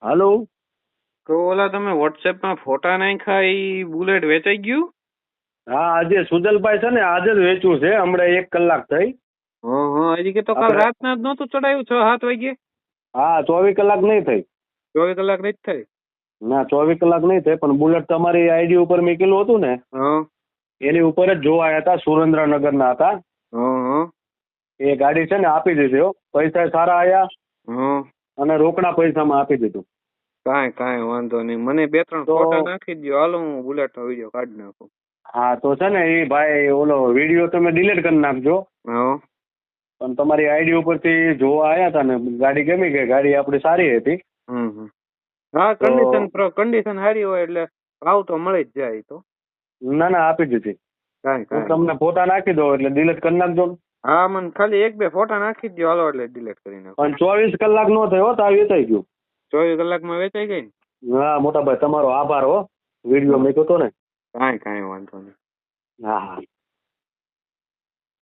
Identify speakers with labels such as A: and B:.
A: હાલો.
B: તો ઓલા તમે WhatsApp માં ફોટા નાખ્યા ઈ બુલેટ વેચાઈ ગયું?
A: હા, આજે સુજલભાઈ છે ને, આજે જ વેચ્યું છે. હમણાં 1 કલાક થઈ.
B: હજી કે તો કાલ રાતના જ નહોતું ચડાયું 6-7 વાગે?
A: હા, 24 કલાક નહીં થઈ.
B: 24 કલાક નહીં થઈ?
A: ના, 24 કલાક નહીં થઈ, પણ બુલેટ તમારી આઈડી ઉપર મૂકેલું હતું ને, એની ઉપર જ જોવા આવ્યા હતા. સુરેન્દ્રનગરના હતા. એ ગાડી છે ને આપી દીધી હો. પૈસા સારા આયા અને રોકડા પૈસામાં આપી દીધું.
B: કાંઈ વાંધો નહીં. મને 2-3 ફોટા નાખી દો. હાલો, હું બુલેટ નો વિડીયો કાઢી નાખું.
A: હા, તો છે ને એ ભાઈ ઓલો વિડીયો તમે ડિલીટ કરી નાખજો. પણ તમારી આઈડી ઉપરથી જોવા આવ્યા હતા ને, ગાડી ગમી ગઈ. ગાડી આપડી સારી હતી.
B: હા, કન્ડિશન સારી હોય એટલે ભાવ તો મળી જ જાય. તો
A: ના ના, આપી દીધી. હું તમને ફોટા નાખી દઉં એટલે ડિલીટ કરી નાખજો.
B: હા, મને ખાલી 1-2 ફોટા નાખી દો. હાલો, એટલે ડિલીટ કરી નાખો.
A: પણ 24 કલાક નો થયો તો આ વેચાઈ ગયું.
B: 24 કલાકમાં વેચાઈ ગઈ ને?
A: હા મોટા ભાઈ, તમારો આભાર હો. વિડીયો મૂક્યો તો ને.
B: કાંઈ વાંધો નહીં.
A: હા હા.